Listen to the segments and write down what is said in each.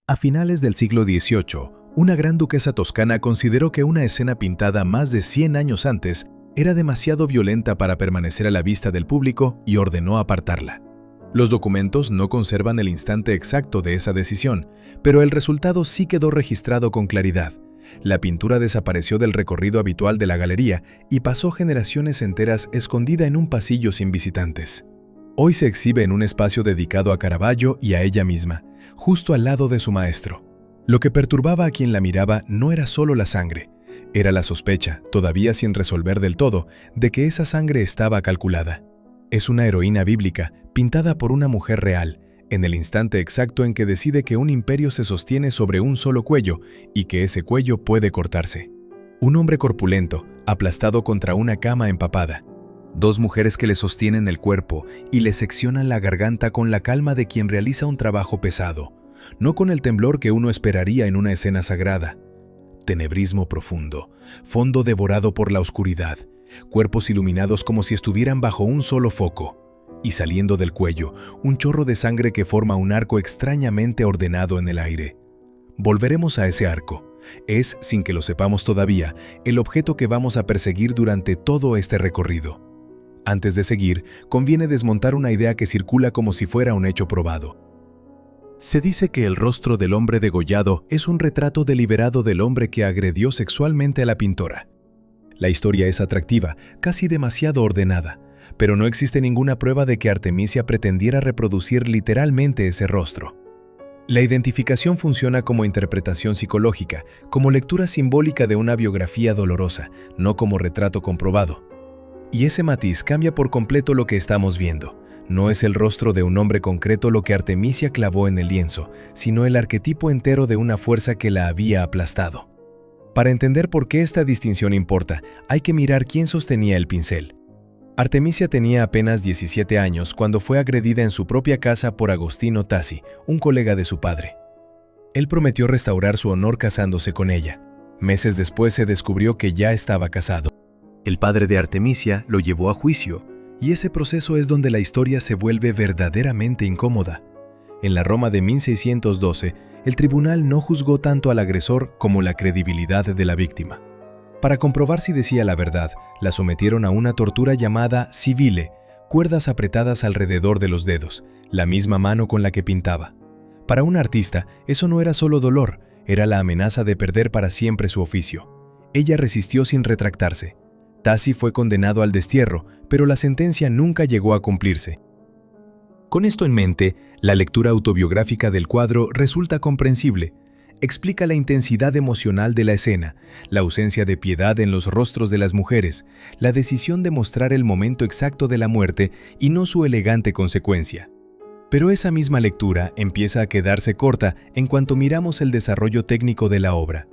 A finales del siglo XVIII, una gran duquesa toscana consideró que una escena pintada más de 100 años antes era demasiado violenta para permanecer a la vista del público y ordenó apartarla. Los documentos no conservan el instante exacto de esa decisión, pero el resultado sí quedó registrado con claridad. La pintura desapareció del recorrido habitual de la galería y pasó generaciones enteras escondida en un pasillo sin visitantes. Hoy se exhibe en un espacio dedicado a Caravaggio y a ella misma, justo al lado de su maestro. Lo que perturbaba a quien la miraba no era solo la sangre, era la sospecha, todavía sin resolver del todo, de que esa sangre estaba calculada. Es una heroína bíblica, pintada por una mujer real, en el instante exacto en que decide que un imperio se sostiene sobre un solo cuello y que ese cuello puede cortarse. Un hombre corpulento, aplastado contra una cama empapada. Dos mujeres que le sostienen el cuerpo y le seccionan la garganta con la calma de quien realiza un trabajo pesado, no con el temblor que uno esperaría en una escena sagrada. Tenebrismo profundo, fondo devorado por la oscuridad, cuerpos iluminados como si estuvieran bajo un solo foco, y saliendo del cuello, un chorro de sangre que forma un arco extrañamente ordenado en el aire. Volveremos a ese arco. Es, sin que lo sepamos todavía, el objeto que vamos a perseguir durante todo este recorrido. Antes de seguir, conviene desmontar una idea que circula como si fuera un hecho probado. Se dice que el rostro del hombre degollado es un retrato deliberado del hombre que agredió sexualmente a la pintora. La historia es atractiva, casi demasiado ordenada, pero no existe ninguna prueba de que Artemisia pretendiera reproducir literalmente ese rostro. La identificación funciona como interpretación psicológica, como lectura simbólica de una biografía dolorosa, no como retrato comprobado. Y ese matiz cambia por completo lo que estamos viendo. No es el rostro de un hombre concreto lo que Artemisia clavó en el lienzo, sino el arquetipo entero de una fuerza que la había aplastado. Para entender por qué esta distinción importa, hay que mirar quién sostenía el pincel. Artemisia tenía apenas 17 años cuando fue agredida en su propia casa por Agostino Tassi, un colega de su padre. Él prometió restaurar su honor casándose con ella. Meses después se descubrió que ya estaba casado. El padre de Artemisia lo llevó a juicio, y ese proceso es donde la historia se vuelve verdaderamente incómoda. En la Roma de 1612, el tribunal no juzgó tanto al agresor como la credibilidad de la víctima. Para comprobar si decía la verdad, la sometieron a una tortura llamada civile, cuerdas apretadas alrededor de los dedos, la misma mano con la que pintaba. Para un artista, eso no era solo dolor, era la amenaza de perder para siempre su oficio. Ella resistió sin retractarse. Tassi fue condenado al destierro, pero la sentencia nunca llegó a cumplirse. Con esto en mente, la lectura autobiográfica del cuadro resulta comprensible. Explica la intensidad emocional de la escena, la ausencia de piedad en los rostros de las mujeres, la decisión de mostrar el momento exacto de la muerte y no su elegante consecuencia. Pero esa misma lectura empieza a quedarse corta en cuanto miramos el desarrollo técnico de la obra.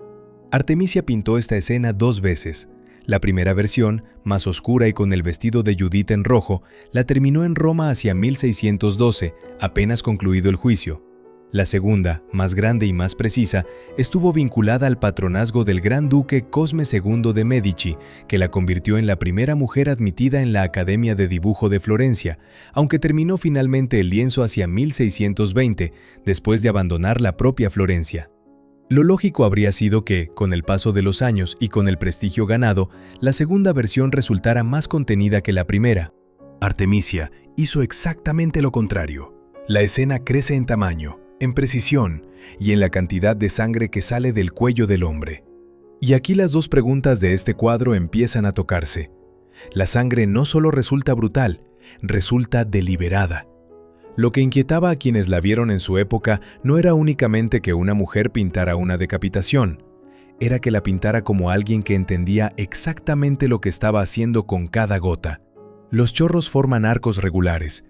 Artemisia pintó esta escena 2 veces. La primera versión, más oscura y con el vestido de Judith en rojo, la terminó en Roma hacia 1612, apenas concluido el juicio. La segunda, más grande y más precisa, estuvo vinculada al patronazgo del gran duque Cosme II de Medici, que la convirtió en la primera mujer admitida en la Academia de Dibujo de Florencia, aunque terminó finalmente el lienzo hacia 1620, después de abandonar la propia Florencia. Lo lógico habría sido que, con el paso de los años y con el prestigio ganado, la segunda versión resultara más contenida que la primera. Artemisia hizo exactamente lo contrario. La escena crece en tamaño, en precisión y en la cantidad de sangre que sale del cuello del hombre. Y aquí las dos preguntas de este cuadro empiezan a tocarse. La sangre no solo resulta brutal, resulta deliberada. Lo que inquietaba a quienes la vieron en su época no era únicamente que una mujer pintara una decapitación, era que la pintara como alguien que entendía exactamente lo que estaba haciendo con cada gota. Los chorros forman arcos regulares.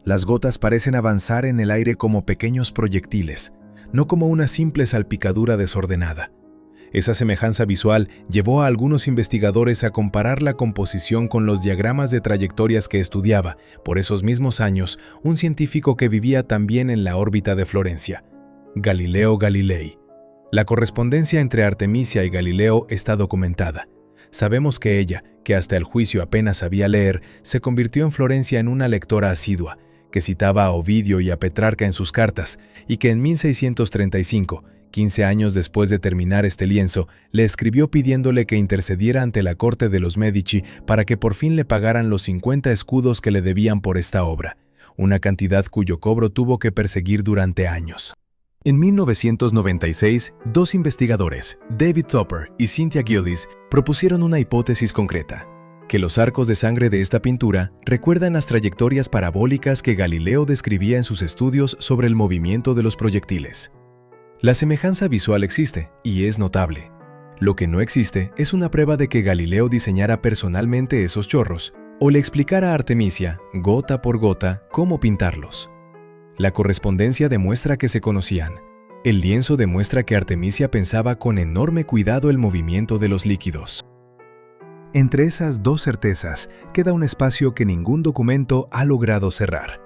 Las gotas parecen avanzar en el aire como pequeños proyectiles, no como una simple salpicadura desordenada. Esa semejanza visual llevó a algunos investigadores a comparar la composición con los diagramas de trayectorias que estudiaba, por esos mismos años, un científico que vivía también en la órbita de Florencia, Galileo Galilei. La correspondencia entre Artemisia y Galileo está documentada. Sabemos que ella, que hasta el juicio apenas sabía leer, se convirtió en Florencia en una lectora asidua, que citaba a Ovidio y a Petrarca en sus cartas, y que en 1635, 15 años después de terminar este lienzo, le escribió pidiéndole que intercediera ante la corte de los Medici para que por fin le pagaran los 50 escudos que le debían por esta obra, una cantidad cuyo cobro tuvo que perseguir durante años. En 1996, dos investigadores, David Topper y Cynthia Gilis, propusieron una hipótesis concreta: que los arcos de sangre de esta pintura recuerdan las trayectorias parabólicas que Galileo describía en sus estudios sobre el movimiento de los proyectiles. La semejanza visual existe, y es notable. Lo que no existe es una prueba de que Galileo diseñara personalmente esos chorros, o le explicara a Artemisia, gota por gota, cómo pintarlos. La correspondencia demuestra que se conocían. El lienzo demuestra que Artemisia pensaba con enorme cuidado el movimiento de los líquidos. Entre esas dos certezas queda un espacio que ningún documento ha logrado cerrar.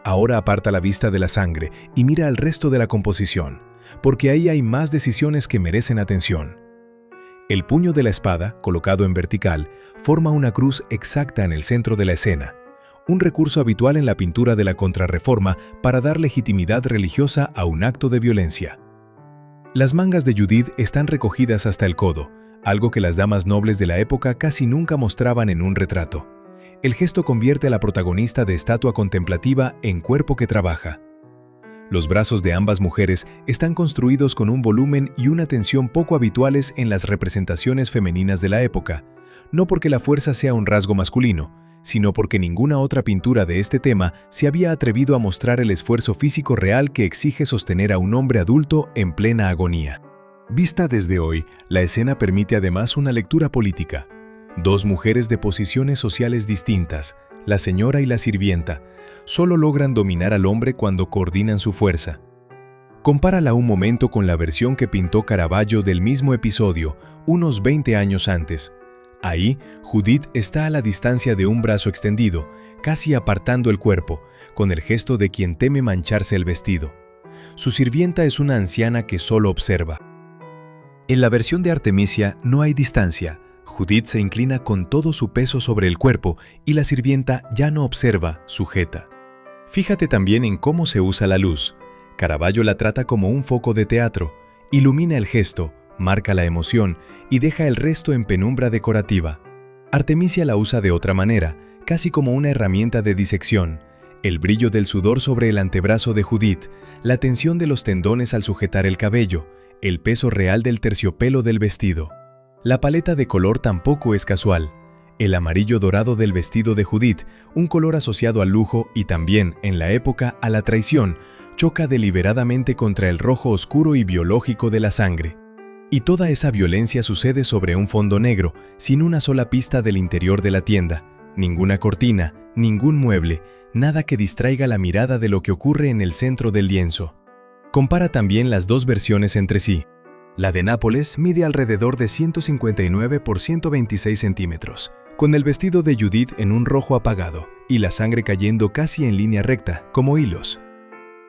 Ahora aparta la vista de la sangre y mira al resto de la composición, porque ahí hay más decisiones que merecen atención. El puño de la espada, colocado en vertical, forma una cruz exacta en el centro de la escena, un recurso habitual en la pintura de la Contrarreforma para dar legitimidad religiosa a un acto de violencia. Las mangas de Judith están recogidas hasta el codo, algo que las damas nobles de la época casi nunca mostraban en un retrato. El gesto convierte a la protagonista de estatua contemplativa en cuerpo que trabaja. Los brazos de ambas mujeres están construidos con un volumen y una tensión poco habituales en las representaciones femeninas de la época, no porque la fuerza sea un rasgo masculino, sino porque ninguna otra pintura de este tema se había atrevido a mostrar el esfuerzo físico real que exige sostener a un hombre adulto en plena agonía. Vista desde hoy, la escena permite además una lectura política. Dos mujeres de posiciones sociales distintas, la señora y la sirvienta, solo logran dominar al hombre cuando coordinan su fuerza. Compárala un momento con la versión que pintó Caravaggio del mismo episodio, unos 20 años antes. Ahí, Judith está a la distancia de un brazo extendido, casi apartando el cuerpo, con el gesto de quien teme mancharse el vestido. Su sirvienta es una anciana que solo observa. En la versión de Artemisia no hay distancia. Judith se inclina con todo su peso sobre el cuerpo y la sirvienta ya no observa, sujeta. Fíjate también en cómo se usa la luz. Caravaggio la trata como un foco de teatro, ilumina el gesto, marca la emoción y deja el resto en penumbra decorativa. Artemisia la usa de otra manera, casi como una herramienta de disección. El brillo del sudor sobre el antebrazo de Judith, la tensión de los tendones al sujetar el cabello, el peso real del terciopelo del vestido. La paleta de color tampoco es casual. El amarillo dorado del vestido de Judith, un color asociado al lujo y también, en la época, a la traición, choca deliberadamente contra el rojo oscuro y biológico de la sangre. Y toda esa violencia sucede sobre un fondo negro, sin una sola pista del interior de la tienda, ninguna cortina, ningún mueble, nada que distraiga la mirada de lo que ocurre en el centro del lienzo. Compara también las dos versiones entre sí. La de Nápoles mide alrededor de 159 por 126 centímetros, con el vestido de Judith en un rojo apagado y la sangre cayendo casi en línea recta, como hilos.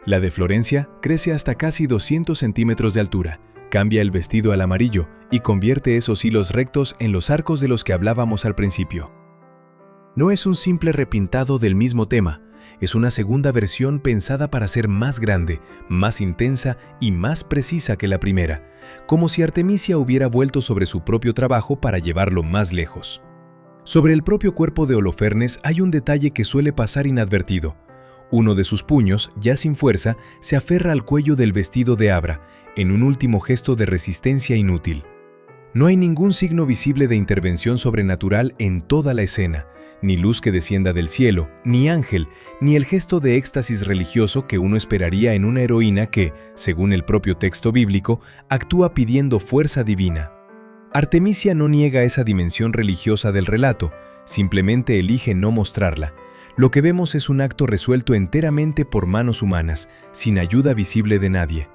La de Florencia crece hasta casi 200 centímetros de altura, cambia el vestido al amarillo y convierte esos hilos rectos en los arcos de los que hablábamos al principio. No es un simple repintado del mismo tema, es una segunda versión pensada para ser más grande, más intensa y más precisa que la primera, como si Artemisia hubiera vuelto sobre su propio trabajo para llevarlo más lejos. Sobre el propio cuerpo de Holofernes hay un detalle que suele pasar inadvertido. Uno de sus puños, ya sin fuerza, se aferra al cuello del vestido de Abra, en un último gesto de resistencia inútil. No hay ningún signo visible de intervención sobrenatural en toda la escena, ni luz que descienda del cielo, ni ángel, ni el gesto de éxtasis religioso que uno esperaría en una heroína que, según el propio texto bíblico, actúa pidiendo fuerza divina. Artemisia no niega esa dimensión religiosa del relato, simplemente elige no mostrarla. Lo que vemos es un acto resuelto enteramente por manos humanas, sin ayuda visible de nadie.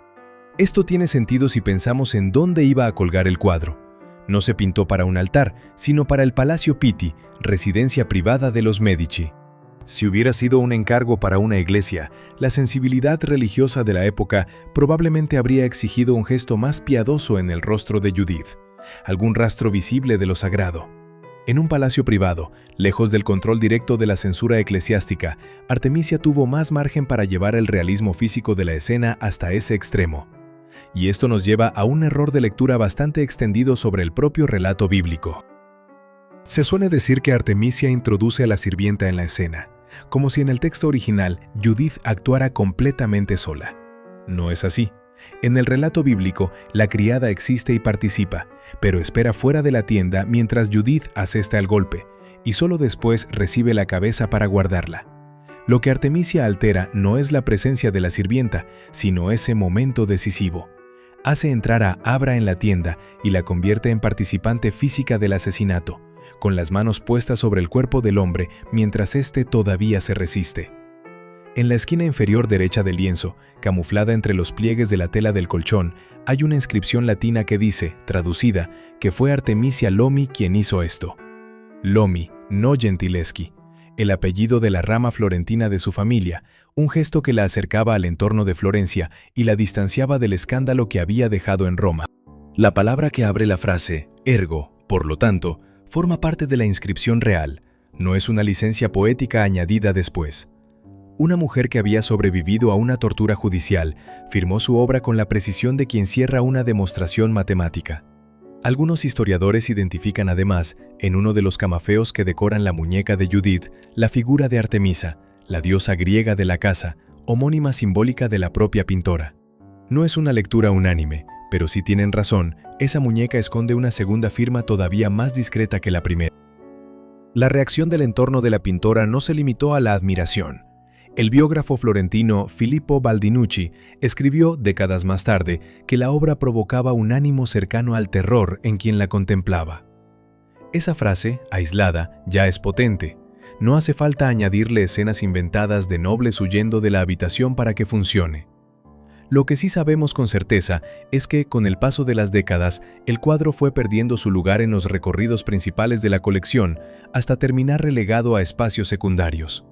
Esto tiene sentido si pensamos en dónde iba a colgar el cuadro. No se pintó para un altar, sino para el Palacio Pitti, residencia privada de los Medici. Si hubiera sido un encargo para una iglesia, la sensibilidad religiosa de la época probablemente habría exigido un gesto más piadoso en el rostro de Judith, algún rastro visible de lo sagrado. En un palacio privado, lejos del control directo de la censura eclesiástica, Artemisia tuvo más margen para llevar el realismo físico de la escena hasta ese extremo. Y esto nos lleva a un error de lectura bastante extendido sobre el propio relato bíblico. Se suele decir que Artemisia introduce a la sirvienta en la escena, como si en el texto original Judith actuara completamente sola. No es así. En el relato bíblico, la criada existe y participa, pero espera fuera de la tienda mientras Judith asesta el golpe, y solo después recibe la cabeza para guardarla. Lo que Artemisia altera no es la presencia de la sirvienta, sino ese momento decisivo. Hace entrar a Abra en la tienda y la convierte en participante física del asesinato, con las manos puestas sobre el cuerpo del hombre mientras éste todavía se resiste. En la esquina inferior derecha del lienzo, camuflada entre los pliegues de la tela del colchón, hay una inscripción latina que dice, traducida, que fue Artemisia Lomi quien hizo esto. Lomi, no Gentileschi, el apellido de la rama florentina de su familia, un gesto que la acercaba al entorno de Florencia y la distanciaba del escándalo que había dejado en Roma. La palabra que abre la frase, ergo, por lo tanto, forma parte de la inscripción real, no es una licencia poética añadida después. Una mujer que había sobrevivido a una tortura judicial firmó su obra con la precisión de quien cierra una demostración matemática. Algunos historiadores identifican además, en uno de los camafeos que decoran la muñeca de Judith, la figura de Artemisa, la diosa griega de la caza, homónima simbólica de la propia pintora. No es una lectura unánime, pero si tienen razón, esa muñeca esconde una segunda firma todavía más discreta que la primera. La reacción del entorno de la pintora no se limitó a la admiración. El biógrafo florentino Filippo Baldinucci escribió, décadas más tarde, que la obra provocaba un ánimo cercano al terror en quien la contemplaba. Esa frase, aislada, ya es potente. No hace falta añadirle escenas inventadas de nobles huyendo de la habitación para que funcione. Lo que sí sabemos con certeza es que, con el paso de las décadas, el cuadro fue perdiendo su lugar en los recorridos principales de la colección hasta terminar relegado a espacios secundarios.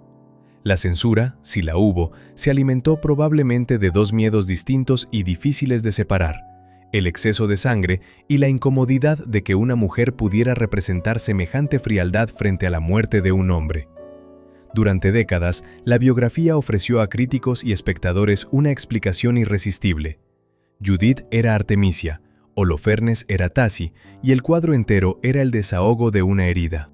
La censura, si la hubo, se alimentó probablemente de dos miedos distintos y difíciles de separar: el exceso de sangre y la incomodidad de que una mujer pudiera representar semejante frialdad frente a la muerte de un hombre. Durante décadas, la biografía ofreció a críticos y espectadores una explicación irresistible. Judith era Artemisia, Holofernes era Tasi, y el cuadro entero era el desahogo de una herida.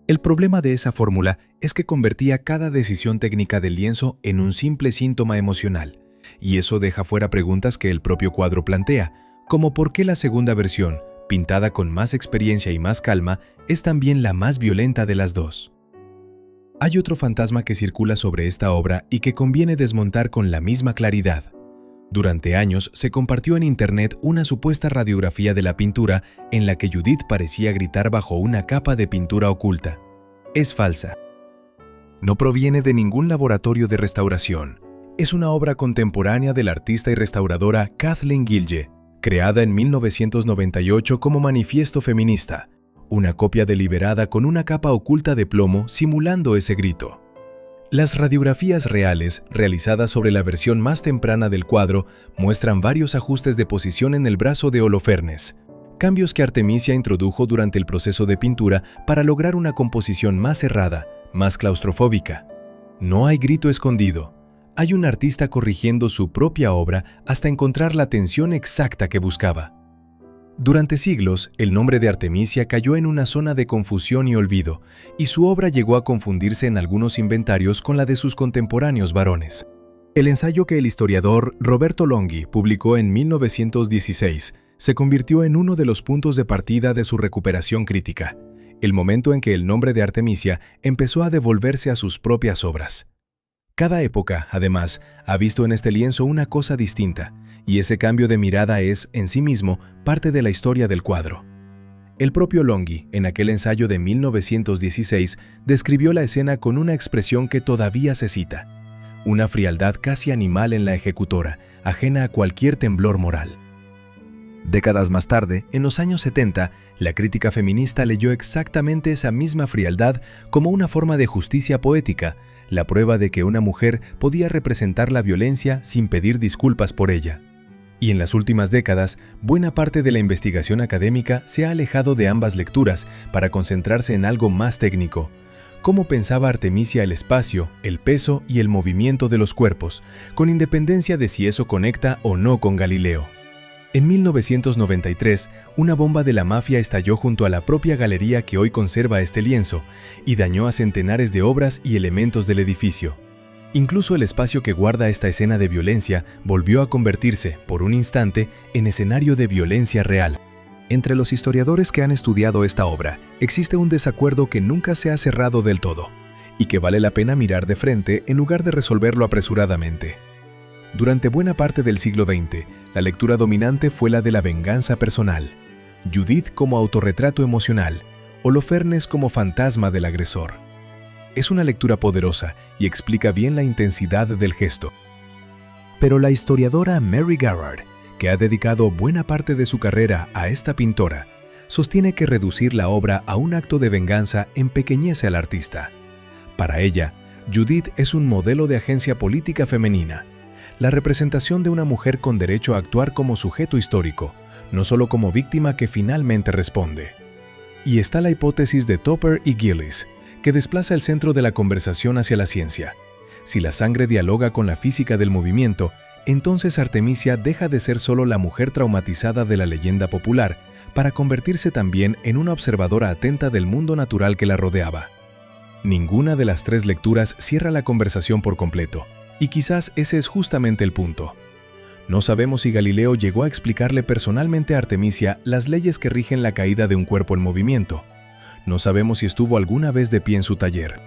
El problema de esa fórmula es que convertía cada decisión técnica del lienzo en un simple síntoma emocional, y eso deja fuera preguntas que el propio cuadro plantea, como por qué la segunda versión, pintada con más experiencia y más calma, es también la más violenta de las dos. Hay otro fantasma que circula sobre esta obra y que conviene desmontar con la misma claridad. Durante años se compartió en internet una supuesta radiografía de la pintura en la que Judith parecía gritar bajo una capa de pintura oculta. Es falsa. No proviene de ningún laboratorio de restauración. Es una obra contemporánea de la artista y restauradora Kathleen Gilge, creada en 1998 como manifiesto feminista, una copia deliberada con una capa oculta de plomo simulando ese grito. Las radiografías reales, realizadas sobre la versión más temprana del cuadro, muestran varios ajustes de posición en el brazo de Holofernes, cambios que Artemisia introdujo durante el proceso de pintura para lograr una composición más cerrada, más claustrofóbica. No hay grito escondido. Hay un artista corrigiendo su propia obra hasta encontrar la tensión exacta que buscaba. Durante siglos, el nombre de Artemisia cayó en una zona de confusión y olvido, y su obra llegó a confundirse en algunos inventarios con la de sus contemporáneos varones. El ensayo que el historiador Roberto Longhi publicó en 1916 se convirtió en uno de los puntos de partida de su recuperación crítica, el momento en que el nombre de Artemisia empezó a devolverse a sus propias obras. Cada época, además, ha visto en este lienzo una cosa distinta, y ese cambio de mirada es, en sí mismo, parte de la historia del cuadro. El propio Longhi, en aquel ensayo de 1916, describió la escena con una expresión que todavía se cita: una frialdad casi animal en la ejecutora, ajena a cualquier temblor moral. Décadas más tarde, en los años 70, la crítica feminista leyó exactamente esa misma frialdad como una forma de justicia poética, la prueba de que una mujer podía representar la violencia sin pedir disculpas por ella. Y en las últimas décadas, buena parte de la investigación académica se ha alejado de ambas lecturas para concentrarse en algo más técnico. ¿Cómo pensaba Artemisia el espacio, el peso y el movimiento de los cuerpos, con independencia de si eso conecta o no con Galileo? En 1993, una bomba de la mafia estalló junto a la propia galería que hoy conserva este lienzo y dañó a centenares de obras y elementos del edificio. Incluso el espacio que guarda esta escena de violencia volvió a convertirse, por un instante, en escenario de violencia real. Entre los historiadores que han estudiado esta obra, existe un desacuerdo que nunca se ha cerrado del todo, y que vale la pena mirar de frente en lugar de resolverlo apresuradamente. Durante buena parte del siglo XX, la lectura dominante fue la de la venganza personal, Judith como autorretrato emocional, Holofernes como fantasma del agresor. Es una lectura poderosa y explica bien la intensidad del gesto. Pero la historiadora Mary Garrard, que ha dedicado buena parte de su carrera a esta pintora, sostiene que reducir la obra a un acto de venganza empequeñece al artista. Para ella, Judith es un modelo de agencia política femenina, la representación de una mujer con derecho a actuar como sujeto histórico, no solo como víctima que finalmente responde. Y está la hipótesis de Topper y Gillis, que desplaza el centro de la conversación hacia la ciencia. Si la sangre dialoga con la física del movimiento, entonces Artemisia deja de ser solo la mujer traumatizada de la leyenda popular para convertirse también en una observadora atenta del mundo natural que la rodeaba. Ninguna de las tres lecturas cierra la conversación por completo, y quizás ese es justamente el punto. No sabemos si Galileo llegó a explicarle personalmente a Artemisia las leyes que rigen la caída de un cuerpo en movimiento. No sabemos si estuvo alguna vez de pie en su taller.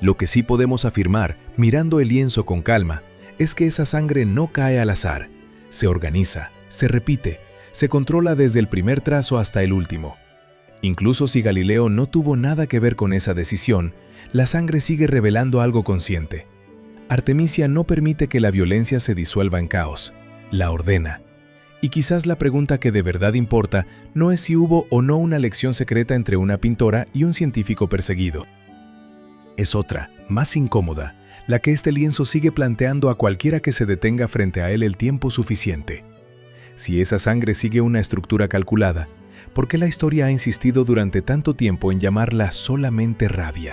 Lo que sí podemos afirmar, mirando el lienzo con calma, es que esa sangre no cae al azar. Se organiza, se repite, se controla desde el primer trazo hasta el último. Incluso si Galileo no tuvo nada que ver con esa decisión, la sangre sigue revelando algo consciente. Artemisia no permite que la violencia se disuelva en caos, la ordena. Y quizás la pregunta que de verdad importa no es si hubo o no una lección secreta entre una pintora y un científico perseguido. Es otra, más incómoda, la que este lienzo sigue planteando a cualquiera que se detenga frente a él el tiempo suficiente. Si esa sangre sigue una estructura calculada, ¿por qué la historia ha insistido durante tanto tiempo en llamarla solamente rabia?